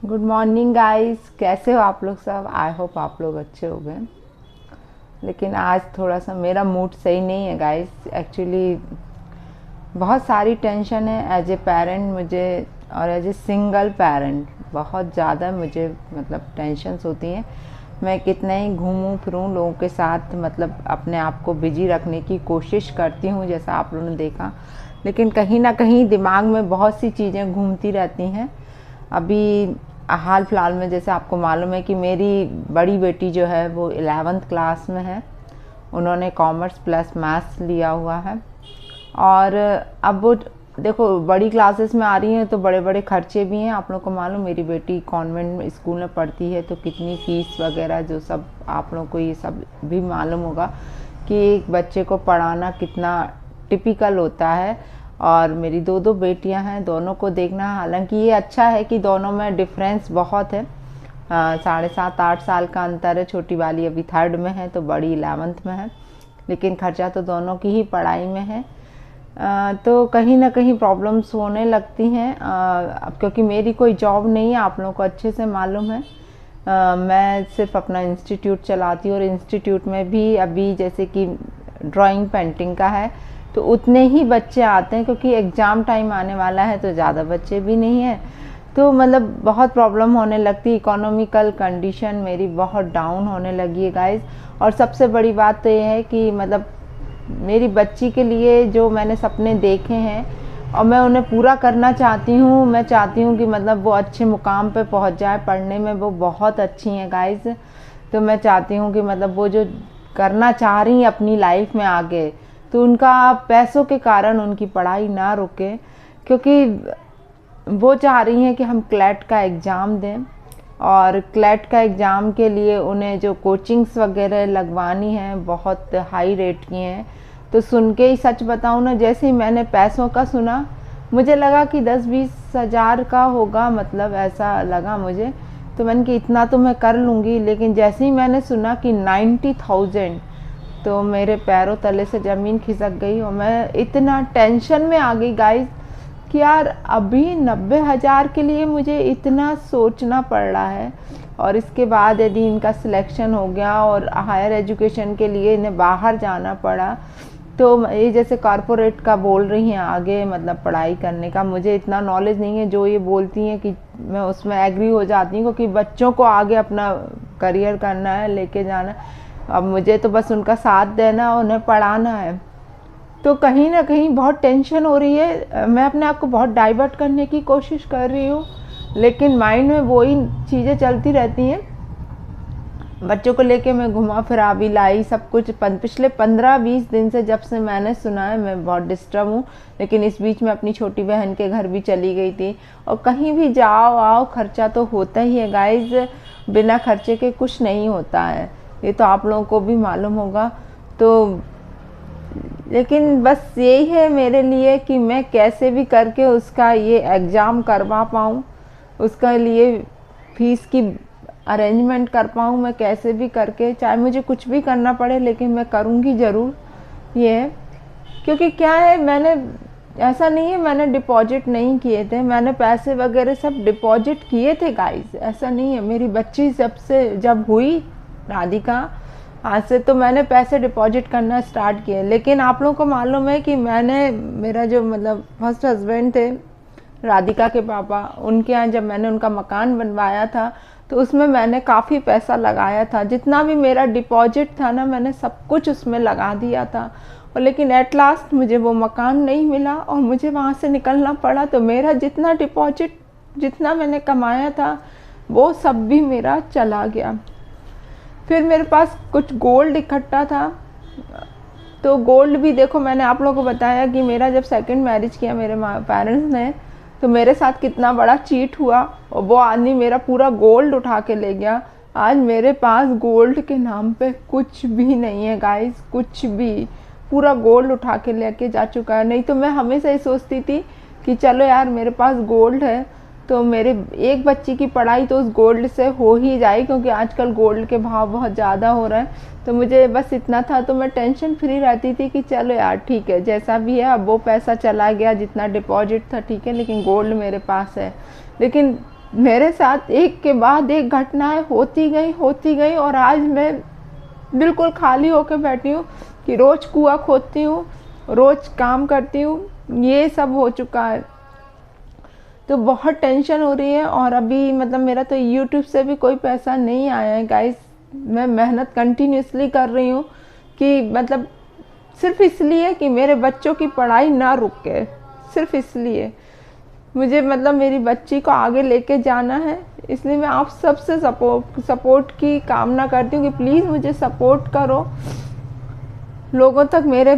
Good morning guys, कैसे हो आप लोग सब। आई होप आप लोग अच्छे हो गए। लेकिन आज थोड़ा सा मेरा मूड सही नहीं है गाइस। एक्चुअली बहुत सारी टेंशन है एज ए पेरेंट मुझे, और एज ए सिंगल पेरेंट बहुत ज़्यादा मुझे मतलब टेंशन्स होती हैं। मैं कितना ही घूमूं फिरूं लोगों के साथ, मतलब अपने आप को बिजी रखने की कोशिश करती हूं जैसा आप लोगों ने देखा, लेकिन कहीं ना कहीं दिमाग में बहुत सी चीज़ें घूमती रहती हैं। अभी हाल फिलहाल में जैसे आपको मालूम है कि मेरी बड़ी बेटी जो है वो 11th क्लास में है। उन्होंने कॉमर्स प्लस मैथ्स लिया हुआ है। और अब वो देखो बड़ी क्लासेस में आ रही हैं तो बड़े बड़े खर्चे भी हैं। आप लोगों को मालूम, मेरी बेटी कॉन्वेंट स्कूल में पढ़ती है तो कितनी फ़ीस वगैरह जो सब आप लोगों को ये सब भी मालूम होगा कि एक बच्चे को पढ़ाना कितना टिपिकल होता है। और मेरी दो दो बेटियां हैं, दोनों को देखना। हालांकि ये अच्छा है कि दोनों में डिफरेंस बहुत है। 7.5-8 साल का अंतर है। छोटी वाली अभी 3rd में है तो बड़ी 11th में है। लेकिन खर्चा तो दोनों की ही पढ़ाई में है। तो कहीं ना कहीं प्रॉब्लम्स होने लगती हैं। अब क्योंकि मेरी कोई जॉब नहीं है, आप लोगों को अच्छे से मालूम है। मैं सिर्फ अपना इंस्टीट्यूट चलाती हूँ, और इंस्टीट्यूट में भी अभी जैसे कि ड्राइंग पेंटिंग का है तो उतने ही बच्चे आते हैं, क्योंकि एग्ज़ाम टाइम आने वाला है तो ज़्यादा बच्चे भी नहीं हैं। तो मतलब बहुत प्रॉब्लम होने लगती है। इकोनॉमिकल कंडीशन मेरी बहुत डाउन होने लगी है गाइस। और सबसे बड़ी बात तो ये है कि मतलब मेरी बच्ची के लिए जो मैंने सपने देखे हैं और मैं उन्हें पूरा करना चाहती हूँ। मैं चाहती हूँ कि मतलब वो अच्छे मुकाम पे पहुँच जाए। पढ़ने में वो बहुत अच्छी हैं गाइस। तो मैं चाहती हूँ कि मतलब वो जो करना चाह रही हैं अपनी लाइफ में आगे, तो उनका पैसों के कारण उनकी पढ़ाई ना रुके। क्योंकि वो चाह रही हैं कि हम क्लैट का एग्ज़ाम दें, और क्लैट का एग्ज़ाम के लिए उन्हें जो कोचिंग्स वगैरह लगवानी हैं बहुत हाई रेट की हैं। तो सुन के ही सच बताऊँ ना, जैसे ही मैंने पैसों का सुना मुझे लगा कि 10-20 हज़ार का होगा, मतलब ऐसा लगा मुझे। तो मैंने कि इतना तो मैं कर लूँगी। लेकिन जैसे ही मैंने सुना कि 90,000, तो मेरे पैरों तले से ज़मीन खिसक गई और मैं इतना टेंशन में आ गई गाइस कि यार अभी 90,000 के लिए मुझे इतना सोचना पड़ रहा है। और इसके बाद यदि इनका सिलेक्शन हो गया और हायर एजुकेशन के लिए इन्हें बाहर जाना पड़ा, तो ये जैसे कॉरपोरेट का बोल रही हैं आगे मतलब पढ़ाई करने का, मुझे इतना नॉलेज नहीं है। जो ये बोलती हैं कि मैं उसमें एग्री हो जाती हूँ, क्योंकि बच्चों को आगे अपना करियर करना है, लेके जाना है। अब मुझे तो बस उनका साथ देना, उन्हें पढ़ाना है। तो कहीं ना कहीं बहुत टेंशन हो रही है। मैं अपने आप को बहुत डाइवर्ट करने की कोशिश कर रही हूँ, लेकिन माइंड में वही चीज़ें चलती रहती हैं। बच्चों को लेके मैं घुमा फिरा भी लाई सब कुछ। पिछले 15-20 दिन से जब से मैंने सुना है मैं बहुत डिस्टर्ब हूँ। लेकिन इस बीच में अपनी छोटी बहन के घर भी चली गई थी। और कहीं भी जाओ आओ खर्चा तो होता ही है गाइज। बिना खर्चे के कुछ नहीं होता है, ये तो आप लोगों को भी मालूम होगा। तो लेकिन बस यही है मेरे लिए कि मैं कैसे भी करके उसका ये एग्ज़ाम करवा पाऊँ, उसका लिए फ़ीस की अरेंजमेंट कर पाऊँ। मैं कैसे भी करके, चाहे मुझे कुछ भी करना पड़े, लेकिन मैं करूँगी ज़रूर। ये है क्योंकि क्या है, मैंने ऐसा नहीं है मैंने डिपॉजिट नहीं किए थे, मैंने पैसे वगैरह सब डिपॉजिट किए थे गाइस। ऐसा नहीं है। मेरी बच्ची जब हुई राधिका, आज से तो मैंने पैसे डिपॉजिट करना स्टार्ट किए। लेकिन आप लोगों को मालूम है कि मेरा जो मतलब फर्स्ट हस्बैंड थे राधिका के पापा, उनके यहाँ जब मैंने उनका मकान बनवाया था तो उसमें मैंने काफ़ी पैसा लगाया था। जितना भी मेरा डिपॉजिट था ना, मैंने सब कुछ उसमें लगा दिया था। और लेकिन एट लास्ट मुझे वो मकान नहीं मिला और मुझे वहाँ से निकलना पड़ा। तो मेरा जितना डिपॉजिट, जितना मैंने कमाया था, वो सब भी मेरा चला गया। फिर मेरे पास कुछ गोल्ड इकट्ठा था, तो गोल्ड भी देखो, मैंने आप लोगों को बताया कि मेरा जब सेकंड मैरिज किया मेरे पेरेंट्स ने, तो मेरे साथ कितना बड़ा चीट हुआ। और वो आदमी मेरा पूरा गोल्ड उठा के ले गया। आज मेरे पास गोल्ड के नाम पे कुछ भी नहीं है गाइस, कुछ भी। पूरा गोल्ड उठा के लेके जा चुका है। नहीं तो मैं हमेशा ही सोचती थी कि चलो यार मेरे पास गोल्ड है तो मेरे एक बच्ची की पढ़ाई तो उस गोल्ड से हो ही जाए, क्योंकि आजकल गोल्ड के भाव बहुत ज़्यादा हो रहे हैं। तो मुझे बस इतना था, तो मैं टेंशन फ्री रहती थी कि चलो यार ठीक है, जैसा भी है। अब वो पैसा चला गया जितना डिपॉजिट था, ठीक है, लेकिन गोल्ड मेरे पास है। लेकिन मेरे साथ एक के बाद एक घटनाएं होती गई और आज मैं बिल्कुल खाली होकर बैठी हूँ कि रोज़ कुआं खोदती हूँ, रोज़ काम करती हूँ, ये सब हो चुका है। तो बहुत टेंशन हो रही है। और अभी मतलब मेरा तो यूट्यूब से भी कोई पैसा नहीं आया है गाइस। मैं मेहनत कंटिन्यूसली कर रही हूँ कि मतलब सिर्फ इसलिए कि मेरे बच्चों की पढ़ाई ना रुके, सिर्फ इसलिए मुझे मतलब मेरी बच्ची को आगे लेके जाना है। इसलिए मैं आप सबसे सपोर्ट की कामना करती हूँ कि प्लीज़ मुझे सपोर्ट करो, लोगों तक मेरे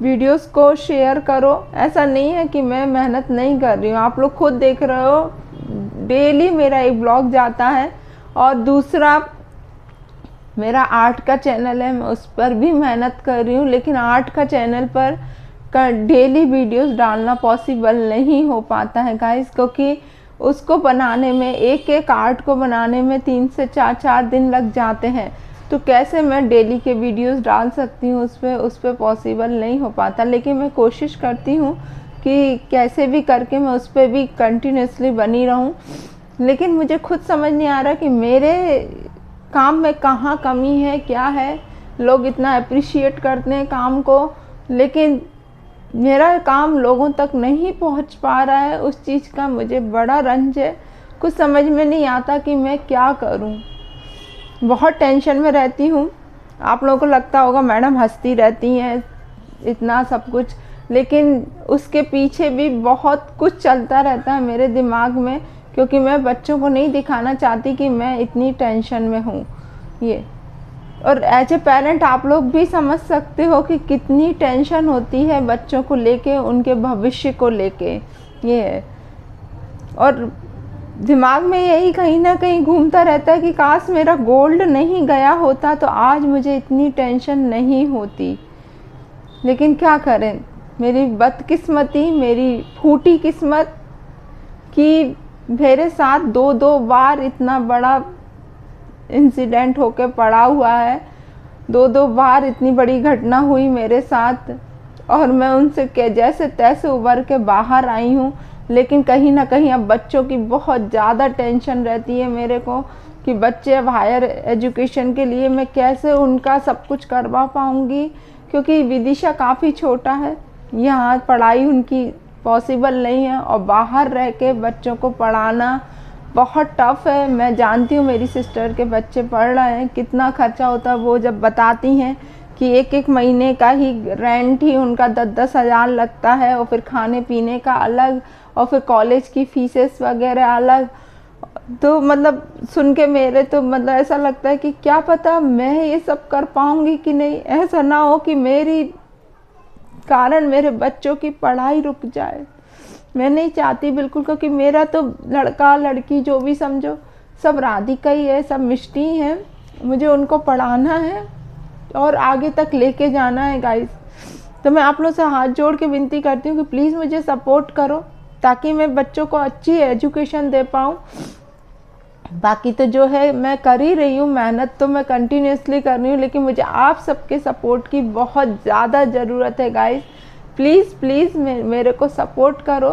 वीडियोस को शेयर करो। ऐसा नहीं है कि मैं मेहनत नहीं कर रही हूँ, आप लोग खुद देख रहे हो डेली मेरा एक ब्लॉग जाता है। और दूसरा मेरा आर्ट का चैनल है, मैं उस पर भी मेहनत कर रही हूँ, लेकिन आर्ट का चैनल पर का डेली वीडियोस डालना पॉसिबल नहीं हो पाता है गाइस, क्योंकि उसको बनाने में एक आर्ट को बनाने में 3 से 4 दिन लग जाते हैं। तो कैसे मैं डेली के वीडियोस डाल सकती हूँ उस पर पॉसिबल नहीं हो पाता। लेकिन मैं कोशिश करती हूँ कि कैसे भी करके मैं उस पर भी कंटिन्यूसली बनी रहूँ। लेकिन मुझे खुद समझ नहीं आ रहा कि मेरे काम में कहाँ कमी है, क्या है। लोग इतना अप्रिशिएट करते हैं काम को, लेकिन मेरा काम लोगों तक नहीं पहुंच पा रहा है। उस चीज़ का मुझे बड़ा रंज है, कुछ समझ में नहीं आता कि मैं क्या करूं। बहुत टेंशन में रहती हूं। आप लोगों को लगता होगा मैडम हंसती रहती हैं इतना सब कुछ, लेकिन उसके पीछे भी बहुत कुछ चलता रहता है मेरे दिमाग में, क्योंकि मैं बच्चों को नहीं दिखाना चाहती कि मैं इतनी टेंशन में हूँ। ये और एज ए पेरेंट आप लोग भी समझ सकते हो कि कितनी टेंशन होती है बच्चों को लेके, उनके भविष्य को लेके। ये है और दिमाग में यही कहीं ना कहीं घूमता रहता है कि काश मेरा गोल्ड नहीं गया होता तो आज मुझे इतनी टेंशन नहीं होती। लेकिन क्या करें, मेरी बदकिस्मती, मेरी फूटी किस्मत कि मेरे साथ दो बार इतना बड़ा इंसिडेंट होके पड़ा हुआ है। दो बार इतनी बड़ी घटना हुई मेरे साथ और मैं उनसे जैसे तैसे उबर के बाहर आई हूँ। लेकिन कहीं ना कहीं अब बच्चों की बहुत ज़्यादा टेंशन रहती है मेरे को कि बच्चे अब हायर एजुकेशन के लिए मैं कैसे उनका सब कुछ करवा पाऊँगी, क्योंकि विदिशा काफ़ी छोटा है, यहाँ पढ़ाई उनकी पॉसिबल नहीं है और बाहर रह के बच्चों को पढ़ाना बहुत टफ़ है। मैं जानती हूँ मेरी सिस्टर के बच्चे पढ़ रहे हैं, कितना खर्चा होता है। वो जब बताती हैं कि एक महीने का ही रेंट ही उनका 10-10 हज़ार लगता है और फिर खाने पीने का अलग और फिर कॉलेज की फीसेस वगैरह अलग। तो मतलब सुन के मेरे तो मतलब ऐसा लगता है कि क्या पता मैं ये सब कर पाऊँगी कि नहीं। ऐसा ना हो कि मेरी कारण मेरे बच्चों की पढ़ाई रुक जाए। मैं नहीं चाहती बिल्कुल, क्योंकि मेरा तो लड़का लड़की जो भी समझो सब राधिका ही है, सब मिष्टी है। मुझे उनको पढ़ाना है और आगे तक लेके जाना है गाइस। तो मैं आप लोग से हाथ जोड़ के विनती करती हूँ कि प्लीज़ मुझे सपोर्ट करो ताकि मैं बच्चों को अच्छी एजुकेशन दे पाऊँ। बाकी तो जो है मैं कर ही रही हूँ, मेहनत तो मैं कंटिन्यूसली कर रही हूँ, लेकिन मुझे आप सबके सपोर्ट की बहुत ज़्यादा ज़रूरत है गाइस। प्लीज़ प्लीज़ मेरे को सपोर्ट करो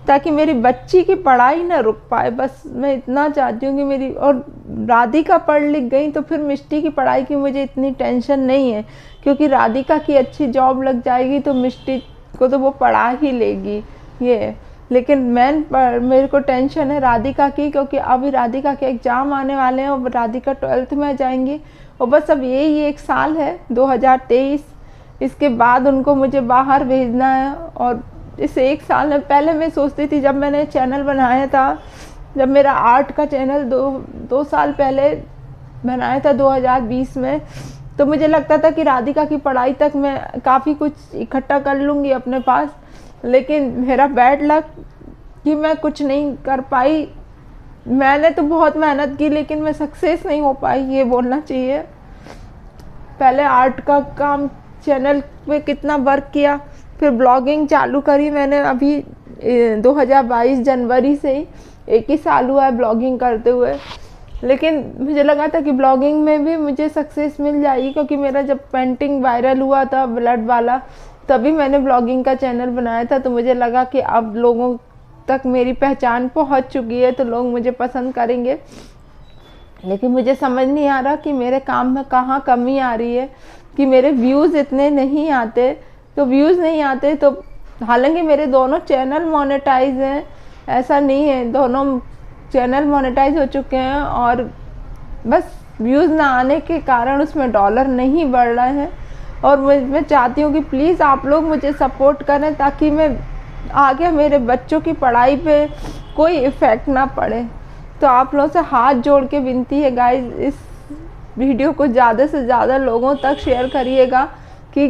ताकि मेरी बच्ची की पढ़ाई ना रुक पाए। बस मैं इतना चाहती हूँ कि मेरी और राधिका पढ़ लिख गई तो फिर मिष्टी की पढ़ाई की मुझे इतनी टेंशन नहीं है, क्योंकि राधिका की अच्छी जॉब लग जाएगी तो मिष्टी को तो वो पढ़ा ही लेगी। ये लेकिन मेरे को टेंशन है राधिका की, क्योंकि अभी राधिका के एग्ज़ाम आने वाले हैं और राधिका 12th में जाएंगी और बस अब यही 1 साल है 2023। इसके बाद उनको मुझे बाहर भेजना है। और इस 1 साल में पहले मैं सोचती थी, जब मैंने चैनल बनाया था, जब मेरा आर्ट का चैनल 2 साल पहले बनाया था 2020 में, तो मुझे लगता था कि राधिका की पढ़ाई तक मैं काफ़ी कुछ इकट्ठा कर लूँगी अपने पास। लेकिन मेरा बैड लक कि मैं कुछ नहीं कर पाई। मैंने तो बहुत मेहनत की लेकिन मैं सक्सेस नहीं हो पाई, ये बोलना चाहिए। पहले आर्ट का काम चैनल पे कितना वर्क किया, फिर ब्लॉगिंग चालू करी मैंने अभी 2022 जनवरी से ही 1 ही साल हुआ है ब्लॉगिंग करते हुए। लेकिन मुझे लगा था कि ब्लॉगिंग में भी मुझे सक्सेस मिल जाएगी, क्योंकि मेरा जब पेंटिंग वायरल हुआ था ब्लड वाला तभी मैंने ब्लॉगिंग का चैनल बनाया था। तो मुझे लगा कि अब लोगों तक मेरी पहचान पहुंच चुकी है तो लोग मुझे पसंद करेंगे। लेकिन मुझे समझ नहीं आ रहा कि मेरे काम में कहाँ कमी आ रही है कि मेरे व्यूज़ इतने नहीं आते। तो व्यूज़ नहीं आते तो हालांकि मेरे दोनों चैनल मोनेटाइज हैं, ऐसा नहीं है, दोनों चैनल मोनेटाइज हो चुके हैं और बस व्यूज़ ना आने के कारण उसमें डॉलर नहीं बढ़ रहे हैं। और मैं चाहती हूँ कि प्लीज़ आप लोग मुझे सपोर्ट करें ताकि मैं आगे मेरे बच्चों की पढ़ाई पे कोई इफ़ेक्ट ना पड़े। तो आप लोगों से हाथ जोड़ के विनती है गाइस, इस वीडियो को ज़्यादा से ज़्यादा लोगों तक शेयर करिएगा कि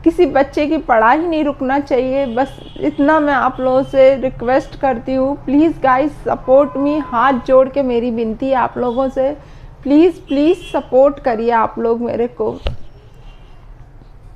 किसी बच्चे की पढ़ाई नहीं रुकना चाहिए। बस इतना मैं आप लोगों से रिक्वेस्ट करती हूँ। प्लीज़ गाइस सपोर्ट मी, हाथ जोड़ के मेरी विनती है आप लोगों से, प्लीज़ प्लीज़ सपोर्ट करिए आप लोग मेरे को।